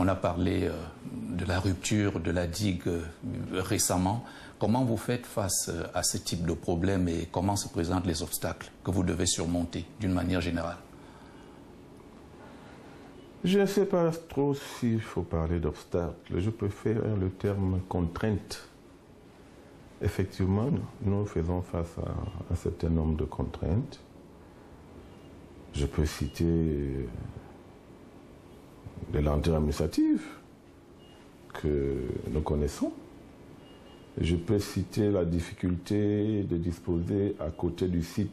On a parlé de la rupture de la digue récemment. Comment vous faites face à ce type de problème et comment se présentent les obstacles que vous devez surmonter d'une manière générale? Je ne sais pas trop s'il faut parler d'obstacles. Je préfère le terme contrainte. Effectivement, nous faisons face à un certain nombre de contraintes. Je peux citer les lenteurs administratives que nous connaissons. Je peux citer la difficulté de disposer à côté du site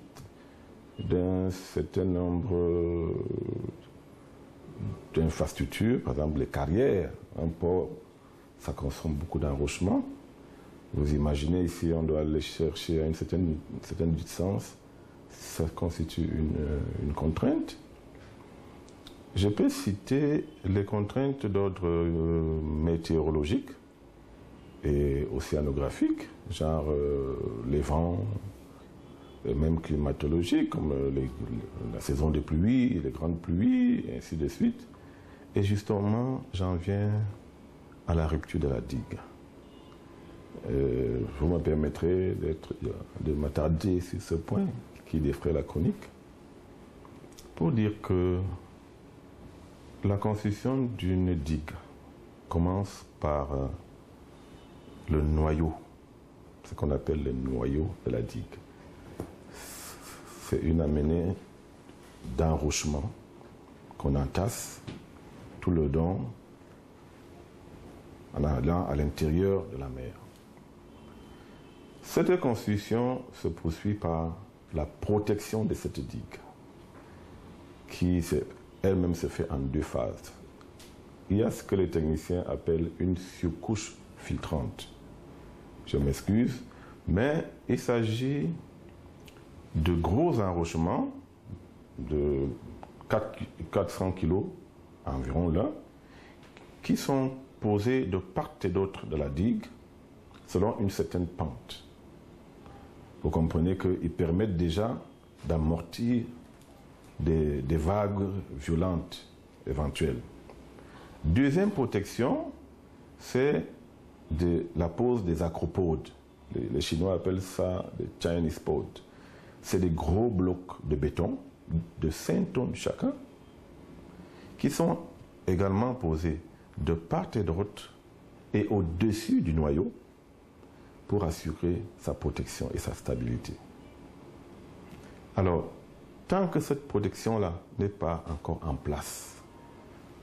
d'un certain nombre d'infrastructures, par exemple les carrières. Un port, ça consomme beaucoup d'enrochement. Vous imaginez ici, on doit aller chercher à une certaine distance. Ça constitue une contrainte. Je peux citer les contraintes d'ordre météorologique et océanographique, genre les vents, et même climatologiques, comme la saison des pluies, les grandes pluies, et ainsi de suite. Et justement, j'en viens à la rupture de la digue. Vous me permettrez de m'attarder sur ce point qui défraie la chronique, pour dire que la construction d'une digue commence par le noyau, ce qu'on appelle le noyau de la digue. C'est une amenée d'enrochement qu'on entasse tout le long en allant à l'intérieur de la mer. Cette construction se poursuit par la protection de cette digue, qui elle-même se fait en deux phases. Il y a ce que les techniciens appellent une surcouche filtrante. Je m'excuse, mais il s'agit de gros enrochements de 400 kg environ là, qui sont posés de part et d'autre de la digue selon une certaine pente. Vous comprenez qu'ils permettent déjà d'amortir des vagues violentes éventuelles. Deuxième protection, c'est la pose des acropodes. Les Chinois appellent ça des Chinese pods. C'est des gros blocs de béton de 5 tonnes chacun qui sont également posés de part et d'autre et au-dessus du noyau pour assurer sa protection et sa stabilité. Alors, tant que cette protection-là n'est pas encore en place,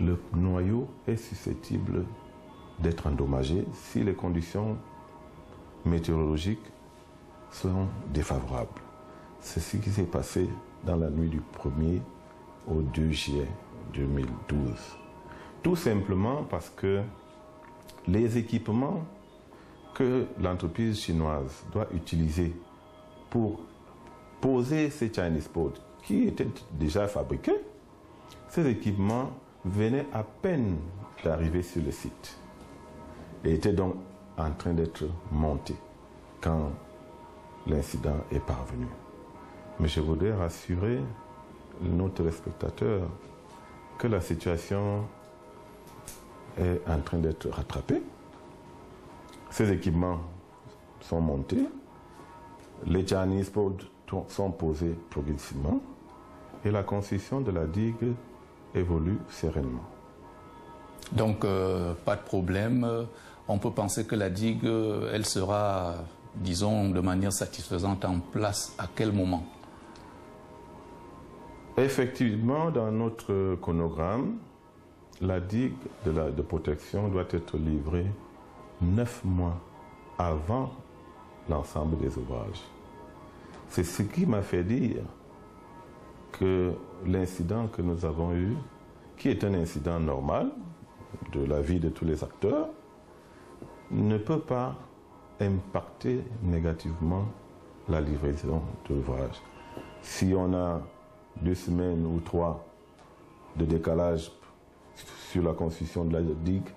le noyau est susceptible d'être endommagé si les conditions météorologiques sont défavorables. C'est ce qui s'est passé dans la nuit du 1er au 2 juillet 2012. Tout simplement parce que les équipements que l'entreprise chinoise doit utiliser pour poser ces Chinese pods qui étaient déjà fabriqués, ces équipements venaient à peine d'arriver sur le site et étaient donc en train d'être montés quand l'incident est parvenu. Mais je voudrais rassurer nos téléspectateurs que la situation est en train d'être rattrapée. Ces équipements sont montés, les Chinese pods sont posés progressivement et la construction de la digue évolue sereinement. Donc, pas de problème. On peut penser que la digue, elle sera, disons, de manière satisfaisante en place à quel moment? Effectivement, dans notre chronogramme, la digue de protection doit être livrée 9 mois avant l'ensemble des ouvrages. C'est ce qui m'a fait dire que l'incident que nous avons eu, qui est un incident normal de la vie de tous les acteurs, ne peut pas impacter négativement la livraison de l'ouvrage. Si on a 2 semaines ou 3 de décalage sur la construction de la digue,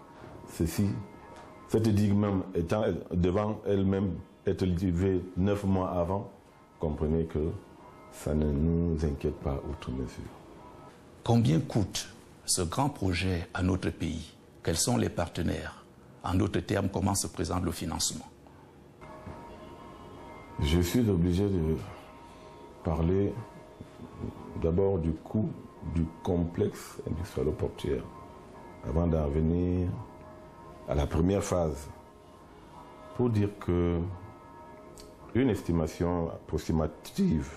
cette digue même étant devant elle-même être livrée 9 mois avant, comprenez que ça ne nous inquiète pas outre mesure. Combien coûte ce grand projet à notre pays? Quels sont les partenaires? En d'autres termes, comment se présente le financement? Je suis obligé de parler d'abord du coût du complexe industriel-portuaire avant d'en venir à la première phase. Pour dire que une estimation approximative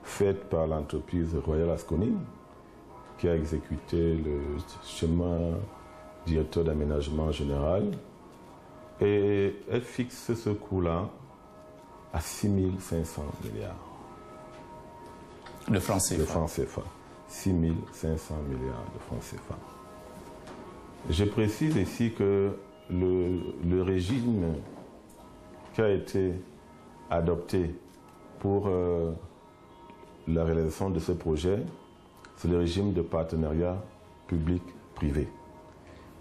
faite par l'entreprise Royal Asconi, qui a exécuté le schéma directeur d'aménagement général, et elle fixe ce coût-là à 6 500 milliards. De francs CFA. De francs CFA. 6 500 milliards de francs CFA. Je précise ici que le régime qui a été adopté pour la réalisation de ce projet, c'est le régime de partenariat public-privé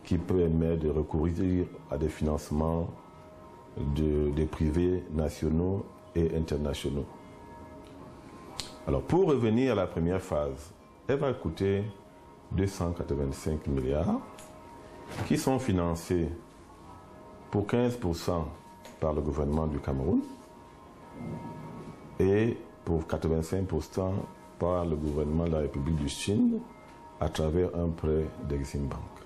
qui permet de recourir à des financements des privés nationaux et internationaux. Alors, pour revenir à la première phase, elle va coûter 285 milliards qui sont financés pour 15% par le gouvernement du Cameroun et pour 85% par le gouvernement de la République du Chine à travers un prêt d'Exim Bank.